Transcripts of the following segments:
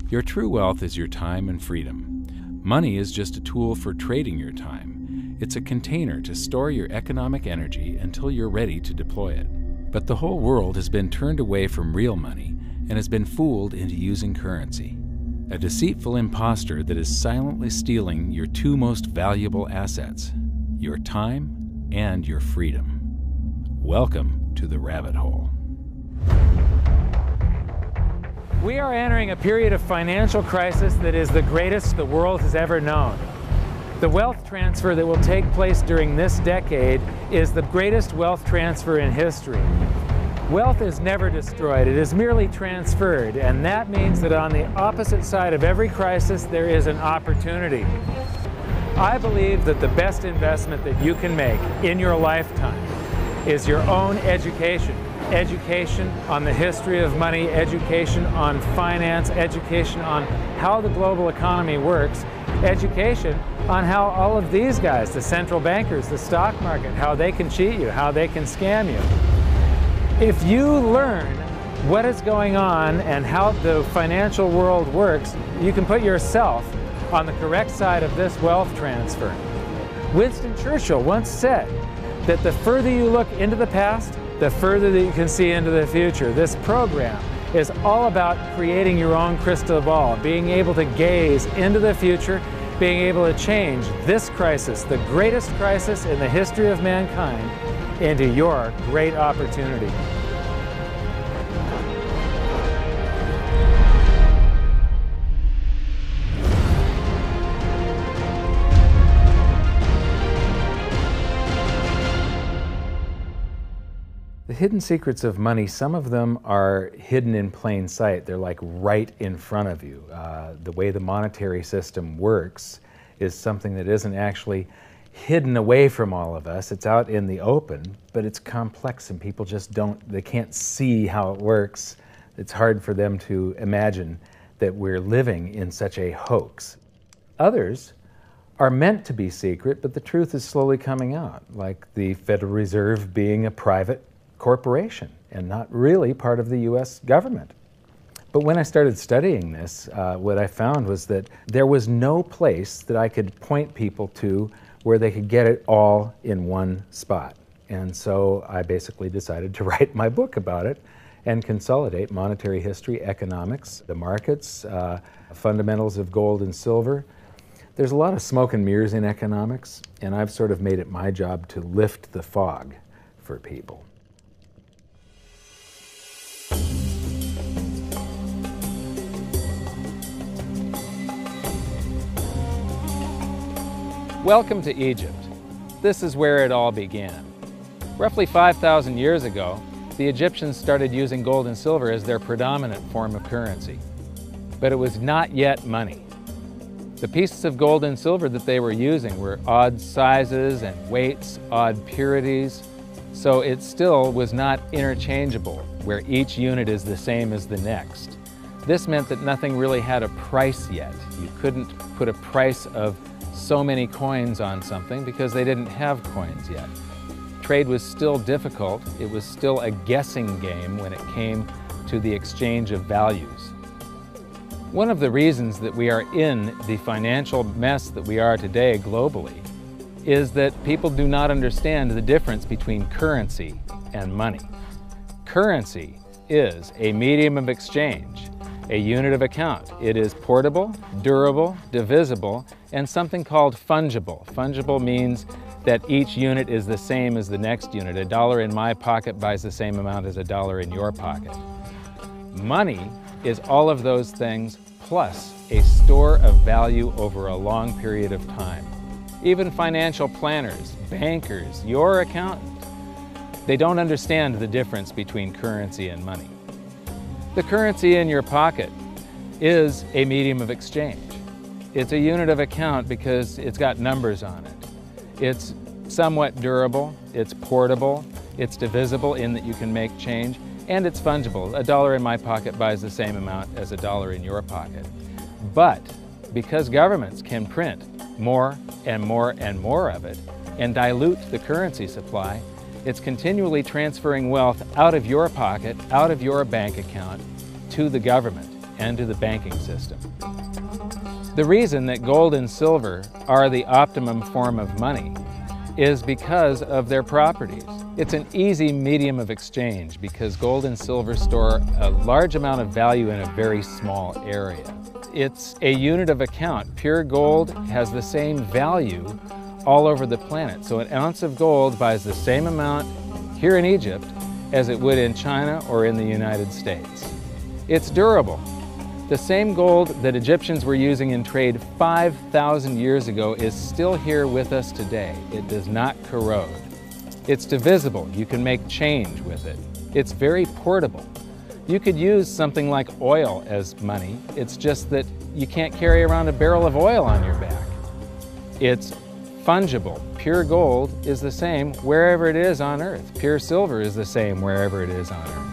Your true wealth is your time and freedom. Money is just a tool for trading your time. It's a container to store your economic energy until you're ready to deploy it. But the whole world has been turned away from real money and has been fooled into using currency. A deceitful impostor that is silently stealing your two most valuable assets, your time and your freedom. Welcome to the rabbit hole. We are entering a period of financial crisis that is the greatest the world has ever known. The wealth transfer that will take place during this decade is the greatest wealth transfer in history. Wealth is never destroyed, it is merely transferred, and that means that on the opposite side of every crisis there is an opportunity. I believe that the best investment that you can make in your lifetime is your own education. Education on the history of money, education on finance, education on how the global economy works, education on how all of these guys, the central bankers, the stock market, how they can cheat you, how they can scam you. If you learn what is going on and how the financial world works, you can put yourself on the correct side of this wealth transfer. Winston Churchill once said that the further you look into the past, the further that you can see into the future. This program is all about creating your own crystal ball, being able to gaze into the future, being able to change this crisis, the greatest crisis in the history of mankind, into your great opportunity. The hidden secrets of money, some of them are hidden in plain sight. They're like right in front of you. The way the monetary system works is something that isn't actually hidden away from all of us. It's out in the open, but it's complex and people just they can't see how it works. It's hard for them to imagine that we're living in such a hoax. Others are meant to be secret, but the truth is slowly coming out, like the Federal Reserve being a private corporation and not really part of the U.S. government. But when I started studying this, what I found was that there was no place that I could point people to where they could get it all in one spot. And so I basically decided to write my book about it and consolidate monetary history, economics, the markets, fundamentals of gold and silver. There's a lot of smoke and mirrors in economics, and I've sort of made it my job to lift the fog for people. Welcome to Egypt. This is where it all began. Roughly 5,000 years ago, the Egyptians started using gold and silver as their predominant form of currency. But it was not yet money. The pieces of gold and silver that they were using were odd sizes and weights, odd purities, so it still was not interchangeable, where each unit is the same as the next. This meant that nothing really had a price yet. You couldn't put a price of so many coins on something because they didn't have coins yet. Trade was still difficult. It was still a guessing game when it came to the exchange of values. One of the reasons that we are in the financial mess that we are today globally is that people do not understand the difference between currency and money. Currency is a medium of exchange, a unit of account. It is portable, durable, divisible, and something called fungible. Fungible means that each unit is the same as the next unit. A dollar in my pocket buys the same amount as a dollar in your pocket. Money is all of those things plus a store of value over a long period of time. Even financial planners, bankers, your accountant, they don't understand the difference between currency and money. The currency in your pocket is a medium of exchange. It's a unit of account because it's got numbers on it. It's somewhat durable, it's portable, it's divisible in that you can make change, and it's fungible. A dollar in my pocket buys the same amount as a dollar in your pocket. But because governments can print more and more and more of it and dilute the currency supply, it's continually transferring wealth out of your pocket, out of your bank account, to the government. and to the banking system. The reason that gold and silver are the optimum form of money is because of their properties. It's an easy medium of exchange because gold and silver store a large amount of value in a very small area. It's a unit of account. Pure gold has the same value all over the planet. So an ounce of gold buys the same amount here in Egypt as it would in China or in the United States. It's durable. The same gold that Egyptians were using in trade 5,000 years ago is still here with us today. It does not corrode. It's divisible. You can make change with it. It's very portable. You could use something like oil as money. It's just that you can't carry around a barrel of oil on your back. It's fungible. Pure gold is the same wherever it is on Earth. Pure silver is the same wherever it is on Earth.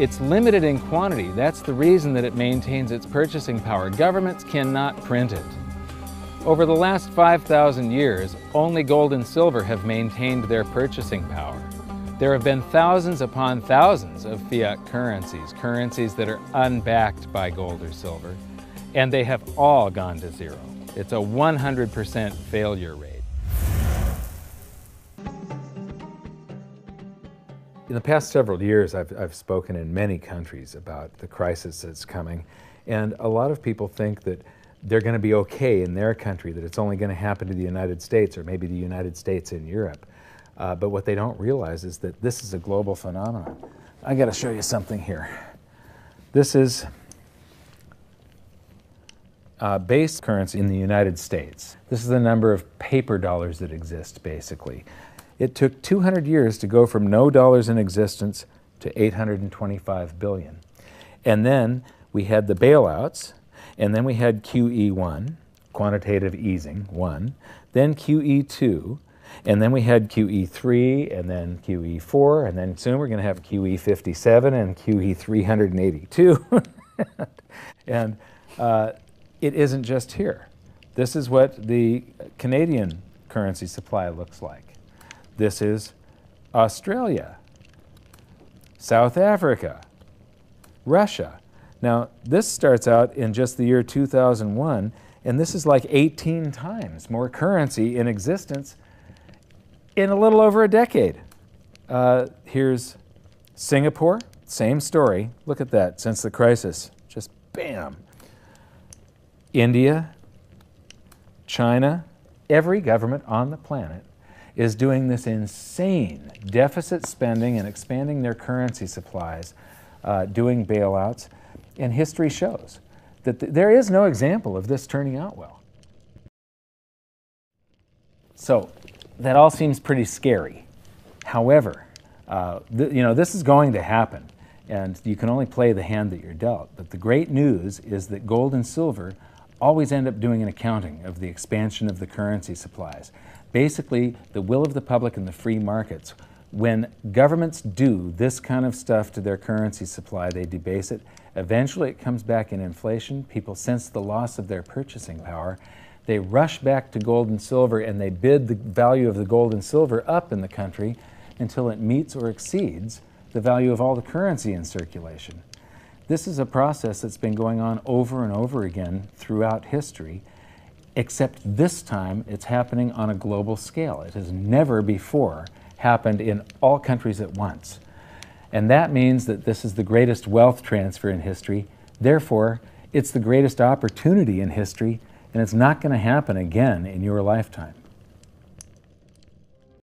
It's limited in quantity. That's the reason that it maintains its purchasing power. Governments cannot print it. Over the last 5,000 years, only gold and silver have maintained their purchasing power. There have been thousands upon thousands of fiat currencies, currencies that are unbacked by gold or silver, and they have all gone to zero. It's a 100% failure rate. In the past several years, I've spoken in many countries about the crisis that's coming, and a lot of people think that they're going to be okay in their country, that it's only going to happen to the United States or maybe the United States in Europe. But what they don't realize is that this is a global phenomenon. I got to show you something here. This is base currency in the United States. This is the number of paper dollars that exist, basically. It took 200 years to go from no dollars in existence to 825 billion. And then we had the bailouts, and then we had QE1, quantitative easing 1, then QE2, and then we had QE3, and then QE4, and then soon we're going to have QE57 and QE382. And it isn't just here. This is what the Canadian currency supply looks like. This is Australia, South Africa, Russia. Now, this starts out in just the year 2001, and this is like 18 times more currency in existence in a little over a decade. Here's Singapore, same story. Look at that, since the crisis, just bam. India, China, every government on the planet is doing this insane deficit spending and expanding their currency supplies, doing bailouts, and history shows that there is no example of this turning out well. So that all seems pretty scary. However, this is going to happen, and you can only play the hand that you're dealt. But the great news is that gold and silver always end up doing an accounting of the expansion of the currency supplies. Basically, the will of the public and the free markets. When governments do this kind of stuff to their currency supply, they debase it. Eventually, it comes back in inflation. People sense the loss of their purchasing power. They rush back to gold and silver, and they bid the value of the gold and silver up in the country until it meets or exceeds the value of all the currency in circulation. This is a process that's been going on over and over again throughout history, except this time it's happening on a global scale. It has never before happened in all countries at once. And that means that this is the greatest wealth transfer in history. Therefore, it's the greatest opportunity in history, and it's not going to happen again in your lifetime.